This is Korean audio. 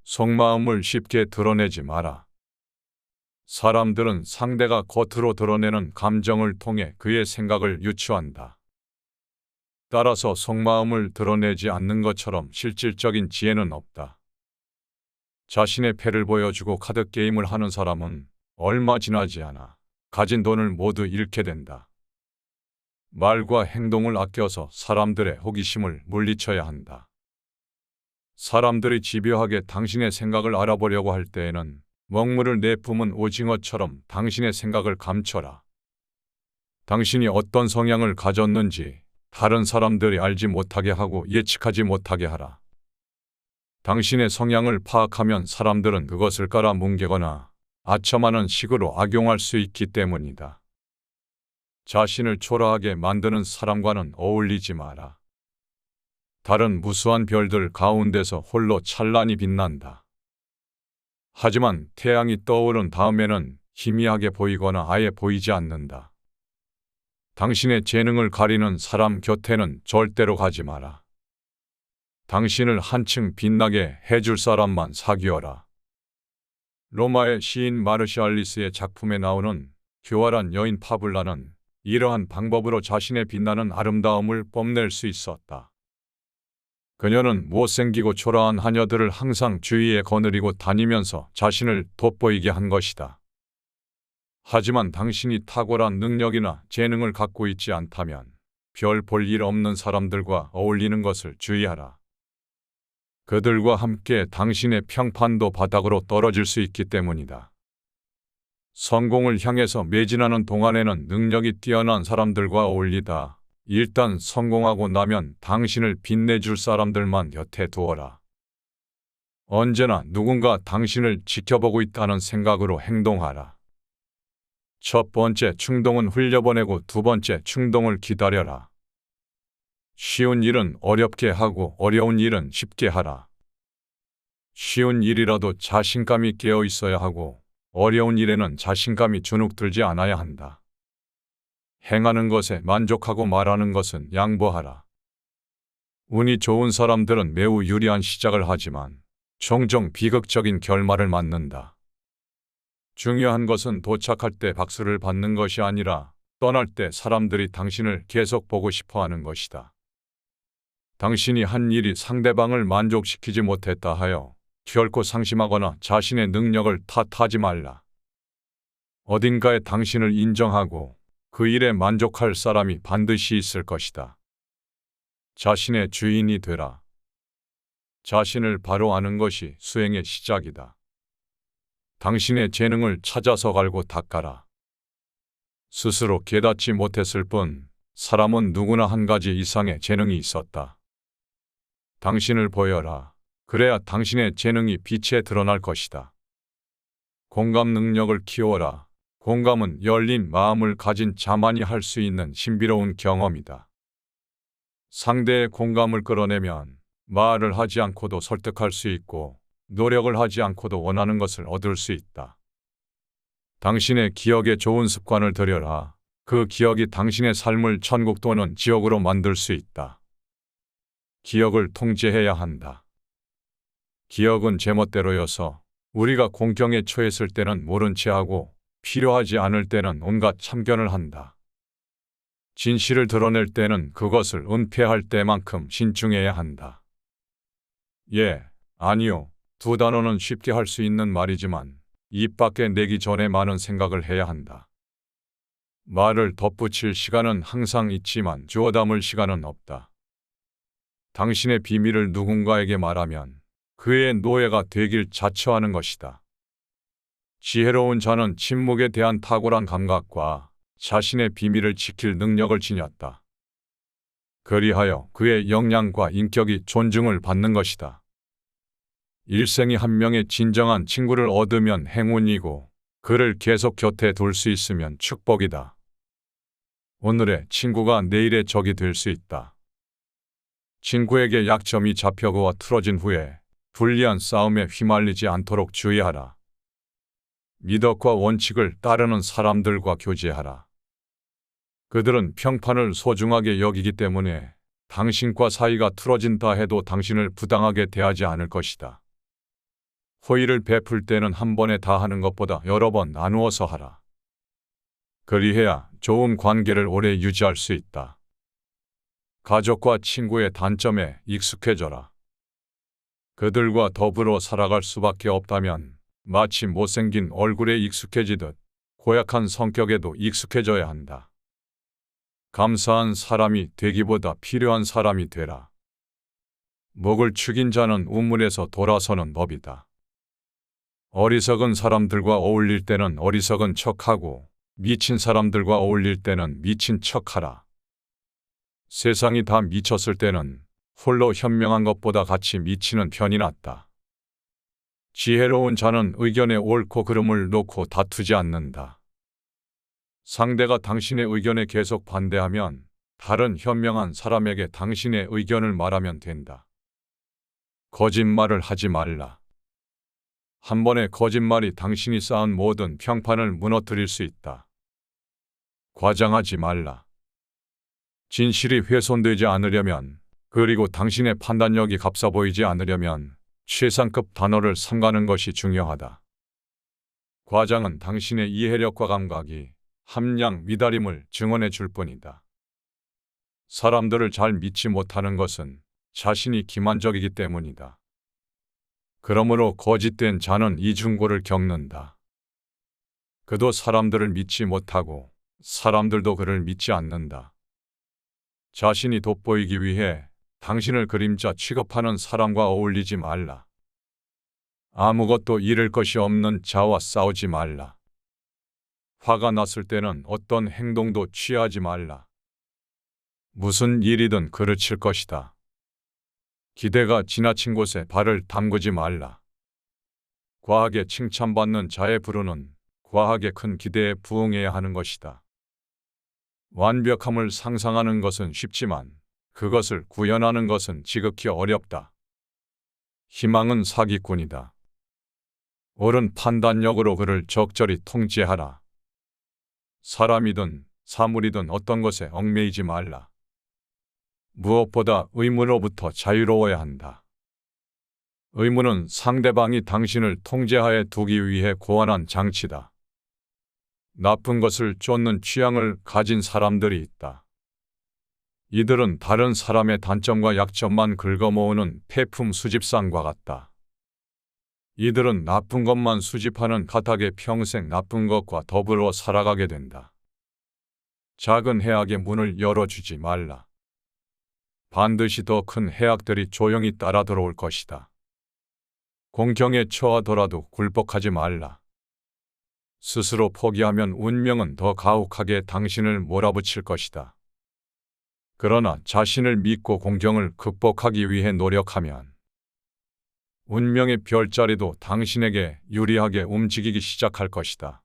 속마음을 쉽게 드러내지 마라. 사람들은 상대가 겉으로 드러내는 감정을 통해 그의 생각을 유추한다. 따라서 속마음을 드러내지 않는 것처럼 실질적인 지혜는 없다. 자신의 패를 보여주고 카드게임을 하는 사람은 얼마 지나지 않아 가진 돈을 모두 잃게 된다. 말과 행동을 아껴서 사람들의 호기심을 물리쳐야 한다. 사람들이 집요하게 당신의 생각을 알아보려고 할 때에는 먹물을 내뿜은 오징어처럼 당신의 생각을 감춰라. 당신이 어떤 성향을 가졌는지 다른 사람들이 알지 못하게 하고 예측하지 못하게 하라. 당신의 성향을 파악하면 사람들은 그것을 깔아뭉개거나 아첨하는 식으로 악용할 수 있기 때문이다. 자신을 초라하게 만드는 사람과는 어울리지 마라. 다른 무수한 별들 가운데서 홀로 찬란히 빛난다. 하지만 태양이 떠오른 다음에는 희미하게 보이거나 아예 보이지 않는다. 당신의 재능을 가리는 사람 곁에는 절대로 가지 마라. 당신을 한층 빛나게 해줄 사람만 사귀어라. 로마의 시인 마르시알리스의 작품에 나오는 교활한 여인 파블라는 이러한 방법으로 자신의 빛나는 아름다움을 뽐낼 수 있었다. 그녀는 못생기고 초라한 하녀들을 항상 주위에 거느리고 다니면서 자신을 돋보이게 한 것이다. 하지만 당신이 탁월한 능력이나 재능을 갖고 있지 않다면 별 볼 일 없는 사람들과 어울리는 것을 주의하라. 그들과 함께 당신의 평판도 바닥으로 떨어질 수 있기 때문이다. 성공을 향해서 매진하는 동안에는 능력이 뛰어난 사람들과 어울리다. 일단 성공하고 나면 당신을 빛내줄 사람들만 곁에 두어라. 언제나 누군가 당신을 지켜보고 있다는 생각으로 행동하라. 첫 번째 충동은 흘려보내고 두 번째 충동을 기다려라. 쉬운 일은 어렵게 하고 어려운 일은 쉽게 하라. 쉬운 일이라도 자신감이 깨어 있어야 하고 어려운 일에는 자신감이 주눅들지 않아야 한다. 행하는 것에 만족하고 말하는 것은 양보하라. 운이 좋은 사람들은 매우 유리한 시작을 하지만 종종 비극적인 결말을 맞는다. 중요한 것은 도착할 때 박수를 받는 것이 아니라 떠날 때 사람들이 당신을 계속 보고 싶어 하는 것이다. 당신이 한 일이 상대방을 만족시키지 못했다 하여 결코 상심하거나 자신의 능력을 탓하지 말라. 어딘가에 당신을 인정하고 그 일에 만족할 사람이 반드시 있을 것이다. 자신의 주인이 되라. 자신을 바로 아는 것이 수행의 시작이다. 당신의 재능을 찾아서 갈고 닦아라. 스스로 깨닫지 못했을 뿐 사람은 누구나 한 가지 이상의 재능이 있었다. 당신을 보여라. 그래야 당신의 재능이 빛에 드러날 것이다. 공감 능력을 키워라. 공감은 열린 마음을 가진 자만이 할 수 있는 신비로운 경험이다. 상대의 공감을 끌어내면 말을 하지 않고도 설득할 수 있고 노력을 하지 않고도 원하는 것을 얻을 수 있다. 당신의 기억에 좋은 습관을 들여라. 그 기억이 당신의 삶을 천국 또는 지옥으로 만들 수 있다. 기억을 통제해야 한다. 기억은 제멋대로여서 우리가 공경에 처했을 때는 모른 채 하고 필요하지 않을 때는 온갖 참견을 한다. 진실을 드러낼 때는 그것을 은폐할 때만큼 신중해야 한다. 예, 아니요. 두 단어는 쉽게 할 수 있는 말이지만 입 밖에 내기 전에 많은 생각을 해야 한다. 말을 덧붙일 시간은 항상 있지만 주워 담을 시간은 없다. 당신의 비밀을 누군가에게 말하면 그의 노예가 되길 자처하는 것이다. 지혜로운 자는 침묵에 대한 탁월한 감각과 자신의 비밀을 지킬 능력을 지녔다. 그리하여 그의 역량과 인격이 존중을 받는 것이다. 일생이 한 명의 진정한 친구를 얻으면 행운이고 그를 계속 곁에 둘 수 있으면 축복이다. 오늘의 친구가 내일의 적이 될 수 있다. 친구에게 약점이 잡혀 그와 틀어진 후에 불리한 싸움에 휘말리지 않도록 주의하라. 미덕과 원칙을 따르는 사람들과 교제하라. 그들은 평판을 소중하게 여기기 때문에 당신과 사이가 틀어진다 해도 당신을 부당하게 대하지 않을 것이다. 호의를 베풀 때는 한 번에 다 하는 것보다 여러 번 나누어서 하라. 그리해야 좋은 관계를 오래 유지할 수 있다. 가족과 친구의 단점에 익숙해져라. 그들과 더불어 살아갈 수밖에 없다면 마치 못생긴 얼굴에 익숙해지듯 고약한 성격에도 익숙해져야 한다. 감사한 사람이 되기보다 필요한 사람이 되라. 목을 축인 자는 우물에서 돌아서는 법이다. 어리석은 사람들과 어울릴 때는 어리석은 척하고 미친 사람들과 어울릴 때는 미친 척하라. 세상이 다 미쳤을 때는 홀로 현명한 것보다 같이 미치는 편이 낫다. 지혜로운 자는 의견에 옳고 그름을 놓고 다투지 않는다. 상대가 당신의 의견에 계속 반대하면 다른 현명한 사람에게 당신의 의견을 말하면 된다. 거짓말을 하지 말라. 한 번의 거짓말이 당신이 쌓은 모든 평판을 무너뜨릴 수 있다. 과장하지 말라. 진실이 훼손되지 않으려면, 그리고 당신의 판단력이 값아 보이지 않으려면 최상급 단어를 삼가는 것이 중요하다. 과장은 당신의 이해력과 감각이 함량 미달임을 증언해 줄 뿐이다. 사람들을 잘 믿지 못하는 것은 자신이 기만적이기 때문이다. 그러므로 거짓된 자는 이중고를 겪는다. 그도 사람들을 믿지 못하고 사람들도 그를 믿지 않는다. 자신이 돋보이기 위해 당신을 그림자 취급하는 사람과 어울리지 말라. 아무것도 잃을 것이 없는 자와 싸우지 말라. 화가 났을 때는 어떤 행동도 취하지 말라. 무슨 일이든 그르칠 것이다. 기대가 지나친 곳에 발을 담그지 말라. 과하게 칭찬받는 자의 부르는 과하게 큰 기대에 부응해야 하는 것이다. 완벽함을 상상하는 것은 쉽지만 그것을 구현하는 것은 지극히 어렵다. 희망은 사기꾼이다. 옳은 판단력으로 그를 적절히 통제하라. 사람이든 사물이든 어떤 것에 얽매이지 말라. 무엇보다 의무로부터 자유로워야 한다. 의무는 상대방이 당신을 통제하에 두기 위해 고안한 장치다. 나쁜 것을 쫓는 취향을 가진 사람들이 있다. 이들은 다른 사람의 단점과 약점만 긁어모으는 폐품 수집상과 같다. 이들은 나쁜 것만 수집하는 가닥에 평생 나쁜 것과 더불어 살아가게 된다. 작은 해악의 문을 열어주지 말라. 반드시 더 큰 해악들이 조용히 따라 들어올 것이다. 공경에 처하더라도 굴복하지 말라. 스스로 포기하면 운명은 더 가혹하게 당신을 몰아붙일 것이다. 그러나 자신을 믿고 공경을 극복하기 위해 노력하면 운명의 별자리도 당신에게 유리하게 움직이기 시작할 것이다.